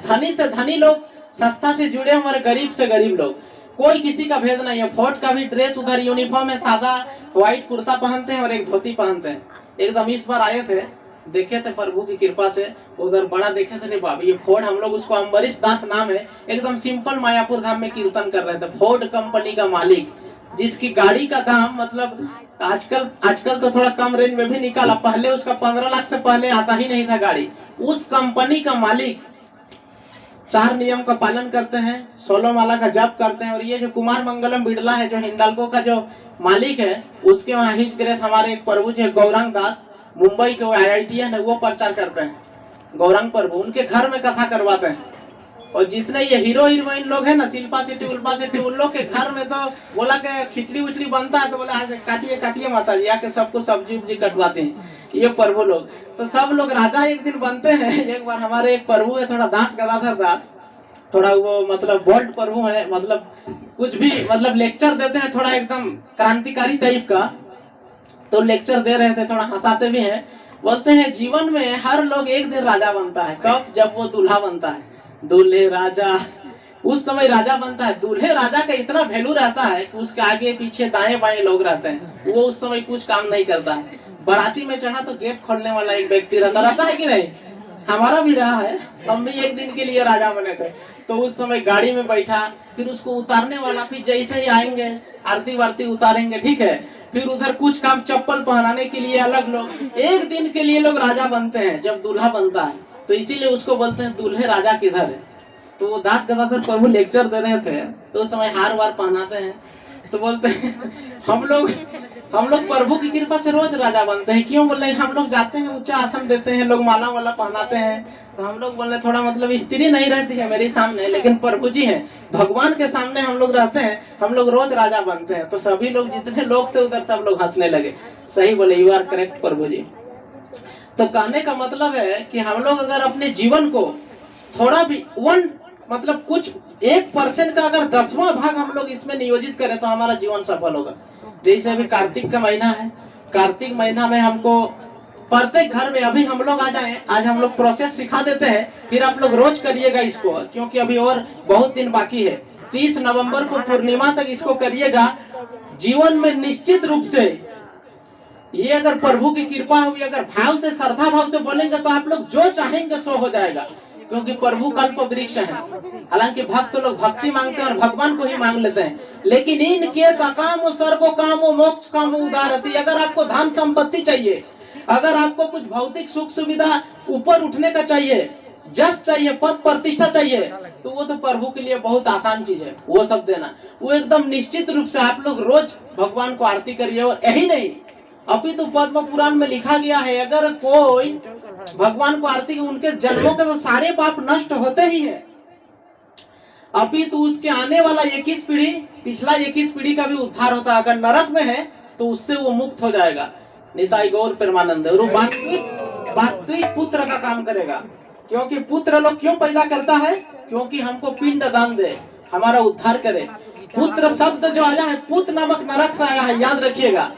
धनी से धनी लोग सस्ता से जुड़े, हमारे गरीब से गरीब लोग, कोई किसी का भेद नहीं है। फोर्ड का भी ड्रेस उधर यूनिफॉर्म है, सादा व्हाइट कुर्ता पहनते हैं और एक धोती पहनते हैं। एकदम इस बार आए थे, देखे थे प्रभु की कृपा से, उधर बड़ा देखे थे, बाबा ये फोर्ड, हम लोग उसको अम्बरीश दास नाम है, एकदम सिंपल मायापुर धाम में कीर्तन कर रहे थे। फोर्ड कंपनी का मालिक, जिसकी गाड़ी का दाम मतलब आजकल तो थोड़ा कम रेंज में भी निकाला, पहले उसका 15 लाख से पहले आता ही नहीं था गाड़ी। उस कंपनी का मालिक 4 नियम का पालन करते हैं, 16 माला का जप करते हैं। और ये जो कुमार मंगलम बिड़ला है, जो हिंडाल्को का जो मालिक है, उसके वहाँ हिज ग्रेस हमारे एक प्रभु जी गौरांग दास, मुंबई के IITN है, वो प्रचार करते हैं। गौरांग प्रभु उनके घर में कथा करवाते हैं। और जितने ये हीरो हीरोइन लोग हैं ना, शिल्पा शेट्टी, उल्पा शेट्टी, उन लोग के घर में तो बोला कि खिचड़ी उचड़ी बनता है, तो बोला आज काटिए काटिए माता जी, आके सबको सब्जी उब्जी कटवाते हैं ये प्रभु लोग। तो सब लोग राजा एक दिन बनते हैं। एक बार हमारे एक प्रभु है, थोड़ा दास गदाधर दास, थोड़ा वो मतलब बोल्ड प्रभु है, मतलब कुछ भी मतलब लेक्चर देते हैं, थोड़ा एकदम क्रांतिकारी टाइप का। तो लेक्चर दे रहे थे, थोड़ा हंसाते भी हैं। बोलते हैं जीवन में हर लोग एक दिन राजा बनता है। कब? जब वो दूल्हा बनता है, दूल्हे राजा, उस समय राजा बनता है। दूल्हे राजा का इतना वैल्यू रहता है कि उसके आगे पीछे दाएं बाएं लोग रहते हैं, वो उस समय कुछ काम नहीं करता है। बाराती में चढ़ा तो गेट खोलने वाला एक व्यक्ति रहता है कि नहीं? हमारा भी रहा है, हम भी एक दिन के लिए राजा बने थे। तो उस समय गाड़ी में बैठा, फिर उसको उतारने वाला, फिर जैसे ही आएंगे आरती वारती उतारेंगे, ठीक है, फिर उधर कुछ काम, चप्पल पहनाने के लिए अलग लोग। एक दिन के लिए लोग राजा बनते हैं जब दूल्हा बनता है, तो इसीलिए उसको बोलते हैं दूल्हे राजा किधर है। तो वो दास गदाधर प्रभु लेक्चर दे रहे थे, तो उस समय हार वार पहनाते हैं, तो बोलते हैं हम लोग प्रभु की कृपा से रोज राजा बनते हैं। क्यों? बोले हम लोग जाते हैं, ऊंचा आसन देते हैं, लोग माला वाला पहनाते हैं, तो हम लोग बोले थोड़ा मतलब स्त्री नहीं रहती है मेरे सामने, लेकिन प्रभु जी हैं, भगवान के सामने हम लोग रहते हैं, हम लोग रोज राजा बनते हैं। तो सभी लोग, जितने लोग थे उधर, सब लोग हंसने लगे। सही बोले, यू आर करेक्ट प्रभु जी। तो कहने का मतलब है कि हम लोग अगर अपने जीवन को थोड़ा भी मतलब कुछ 1% का अगर 10वां भाग हम लोग इसमें नियोजित करें तो हमारा जीवन सफल होगा। जैसे अभी कार्तिक का महीना है, कार्तिक महीना में हमको प्रत्येक घर में, अभी हम लोग आ जाए, आज हम लोग प्रोसेस सिखा देते हैं, फिर आप लोग रोज करिएगा इसको, क्योंकि अभी और बहुत दिन बाकी है। 30 नवंबर को पूर्णिमा तक इसको करिएगा। जीवन में निश्चित रूप से ये अगर प्रभु की कृपा होगी, अगर भाव से, श्रद्धा भाव से बोलेंगे, तो आप लोग जो चाहेंगे सो हो जाएगा, क्योंकि प्रभु कल्प वृक्ष है। हालांकि भक्त लोग भक्ति मांगते हैं और भगवान को ही मांग लेते हैं, लेकिन इन केस अकामो सर्वो कामो मोक्ष कामो उदारति। अगर आपको धन संपत्ति चाहिए, अगर आपको कुछ भौतिक सुख सुविधा, ऊपर उठने का चाहिए, जस चाहिए, पद प्रतिष्ठा चाहिए, तो वो तो प्रभु के लिए बहुत आसान चीज है, वो सब देना। वो एकदम निश्चित रूप से आप लोग रोज भगवान को आरती करिए। और यही नहीं, अभी तो पद्म पुराण में लिखा गया है, अगर कोई भगवान को आरती, उनके जन्मों के तो सारे पाप नष्ट होते ही है। अभी तो उसके आने वाला 21 पीढ़ी, पिछला 21 पीढ़ी का भी उद्धार होता है। अगर नरक में है तो उससे वो मुक्त हो जाएगा। निताई गौर प्रेमानंद। और वो वास्तविक पुत्र का काम करेगा। क्योंकि पुत्र लोग क्यों पैदा करता है? क्योंकि हमको पिंड दान दे, हमारा उद्धार करे। पुत्र शब्द जो आया है पुत नामक नरक से आया है, याद रखिएगा।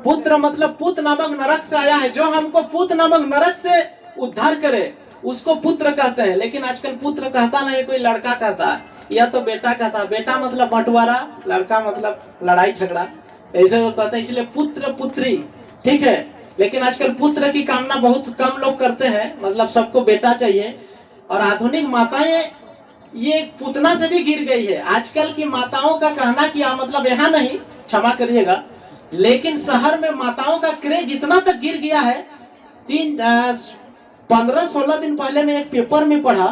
पुत्र मतलब पुत नामक नरक से आया है। जो हमको पुत नामक नरक से उद्धार करे उसको पुत्र कहते हैं। लेकिन आजकल पुत्र कहता नहीं, कोई लड़का कहता है या तो बेटा कहता है। बेटा मतलब बंटवारा, लड़का मतलब लड़ाई झगड़ा, ऐसे कहते हैं। इसलिए पुत्र पुत्री, ठीक है। लेकिन आजकल पुत्र की कामना बहुत कम लोग करते हैं, मतलब सबको बेटा चाहिए। और आधुनिक माताएं ये पुतना से भी गिर गई है। आजकल की माताओं का कहना किया मतलब यहाँ नहीं, क्षमा करिएगा, लेकिन शहर में माताओं का क्रेज इतना तक गिर गया है। 15-16 दिन पहले मैं एक पेपर में पढ़ा,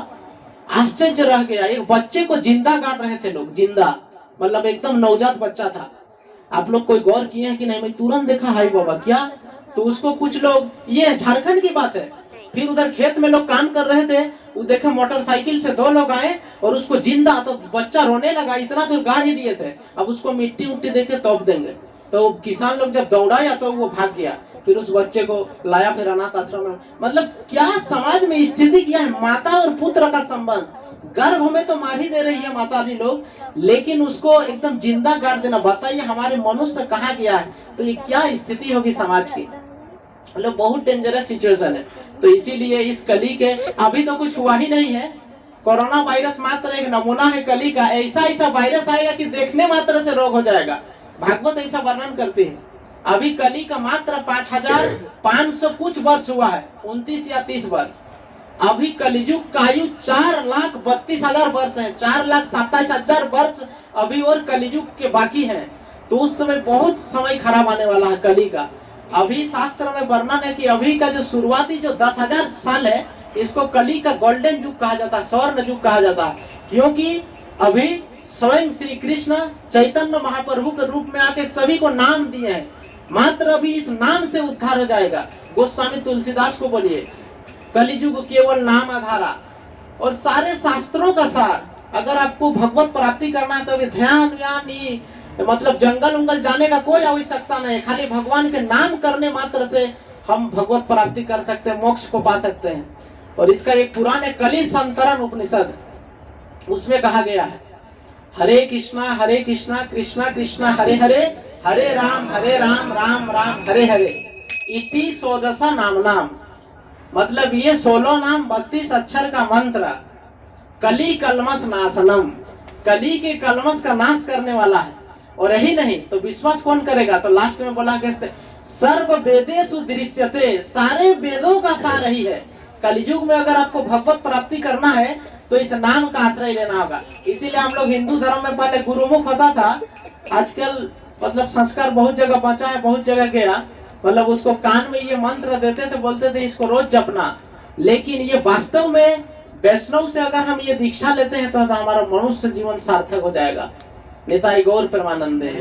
आश्चर्य रह गया। एक बच्चे को जिंदा गाड़ रहे थे लोग, जिंदा मतलब एकदम नवजात बच्चा था। आप लोग कोई गौर किए हैं कि नहीं? मैं तुरंत देखा, हाय बाबा क्या। तो उसको कुछ लोग, ये झारखंड की बात है, फिर उधर खेत में लोग काम कर रहे थे, वो देखे मोटरसाइकिल से 2 लोग आए और उसको जिंदा, तो बच्चा रोने लगा, इतना दूर गाड़ ही दिए थे। अब उसको मिट्टी उट्टी देके तोप देंगे। तो किसान लोग जब दौड़ाया तो वो भाग गया। फिर उस बच्चे को लाया, फिर अनाथ आश्रम में। मतलब क्या समाज में स्थिति क्या है? माता और पुत्र का संबंध, गर्भ में तो मार ही दे रही है माता जी लोग, लेकिन उसको एकदम जिंदा गाड़ देना। बताइए हमारे मनुष्य कहाँ गया है? तो ये क्या स्थिति होगी समाज की? मतलब बहुत डेंजरस सिचुएशन है। तो इसीलिए इस कली के, अभी तो कुछ हुआ ही नहीं है। कोरोना वायरस मात्र एक नमूना है कली का। ऐसा वायरस आएगा कि देखने मात्र से रोग हो जाएगा। भागवत ऐसा वर्णन करती है। अभी कली का मात्र 5500 कुछ वर्ष हुआ है, 29 या 30 वर्ष। अभी कलियुग का आयु 4,32,000 वर्ष है, 4,27,000 वर्ष अभी और कलियुग के बाकी हैं। तो उस समय बहुत समय खराब आने वाला है कली का। अभी शास्त्र में वर्णन है कि अभी का जो शुरुआती जो 10,000 साल है, इसको कली का गोल्डन युग कहा जाता है, स्वर्ण युग कहा जाता है। क्योंकि अभी स्वयं श्री कृष्ण चैतन्य महाप्रभु के रूप में आके सभी को नाम दिए हैं। मात्र अभी इस नाम से उद्धार हो जाएगा। गोस्वामी तुलसीदास को बोलिए, कलियुग केवल नाम आधारा। और सारे शास्त्रों का सार, अगर आपको भगवत प्राप्ति करना है तो अभी ध्यान ज्ञान, मतलब जंगल उंगल जाने का कोई आवश्यकता नहीं। खाली भगवान के नाम करने मात्र से हम भगवत प्राप्ति कर सकते हैं, मोक्ष को पा सकते हैं। और इसका एक पुराण है, कली संतरण उपनिषद, उसमें कहा गया है, हरे कृष्णा कृष्णा कृष्णा हरे हरे, हरे राम राम राम हरे हरे, इति 16 नाम। मतलब ये 16 नाम 32 अक्षर का मंत्र, कली कलमस नाशनम, कली के कलमस का नाश करने वाला है। और यही नहीं तो विश्वास कौन करेगा? तो लास्ट में बोला कि सर्व वेदेषु दृश्यते, सारे वेदों का सार ही है। कलयुग में अगर आपको भगवत प्राप्ति करना है तो इस नाम का आश्रय लेना होगा। इसीलिए हम लोग हिंदू धर्म में पहले गुरुमुख होता था, आजकल मतलब संस्कार बहुत जगह बचा है, बहुत जगह गया। मतलब उसको कान में ये मंत्र देते थे, बोलते थे इसको रोज जपना। लेकिन ये वास्तव में वैष्णव से अगर हम ये दीक्षा लेते हैं तो हमारा मनुष्य जीवन सार्थक हो जाएगा। निताई गौर प्रेमानंद है।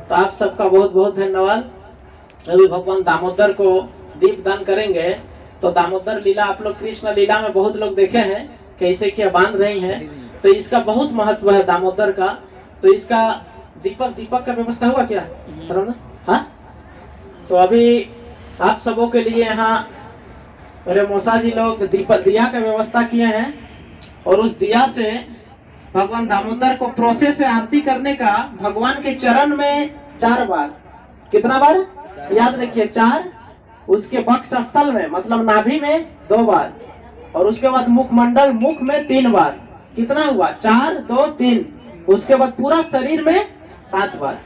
तो आप सबका बहुत बहुत धन्यवाद। अभी भगवान दामोदर को दीप दान करेंगे। तो दामोदर लीला आप लोग कृष्ण लीला में बहुत लोग देखे हैं, कैसे क्या बांध रही हैं। तो इसका बहुत महत्व है दामोदर का। तो इसका दीपक का व्यवस्था हुआ क्या? हाँ, तो अभी आप सबों के लिए यहाँ मेरे मौसा जी लोग दिया का व्यवस्था किए हैं। और उस दिया से भगवान दामोदर को प्रोसेस से आरती करने का, भगवान के चरण में 4 बार, कितना बार याद रखिए? 4। उसके वक्ष स्थल में मतलब नाभि में 2 बार, और उसके बाद मुखमंडल मुख में 3 बार। कितना हुआ? 4 2 3। उसके बाद पूरा शरीर में 7 बार।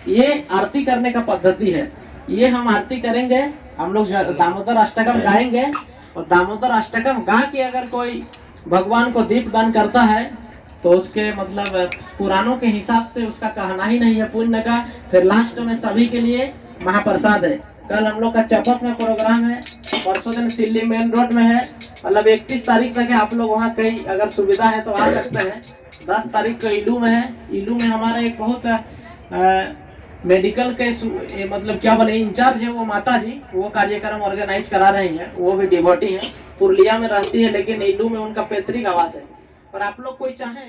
ये आरती करने का पद्धति है। ये हम आरती करेंगे, हम लोग दामोदर अष्टकम गाएंगे। और दामोदर अष्टकम गा के अगर कोई भगवान को दीप दान करता है तो उसके मतलब पुराणों के हिसाब से उसका कहना ही नहीं है पुण्य का। फिर लास्ट में सभी के लिए महाप्रसाद है। कल हम लोग का चपत में प्रोग्राम है, परसों दिन सिल्ली मेन रोड में है। मतलब 31 तारीख तक है। आप लोग वहाँ कहीं अगर सुविधा है तो आ सकते हैं। 10 तारीख को इलू में है। इलू में हमारा एक बहुत मेडिकल के मतलब क्या बोले इंचार्ज है वो माता जी, वो कार्यक्रम ऑर्गेनाइज करा रही हैं। वो भी डिवोटी हैं, पुरलिया में रहती है लेकिन इलू में उनका पैतृक आवास है। और आप लोग कोई चाहे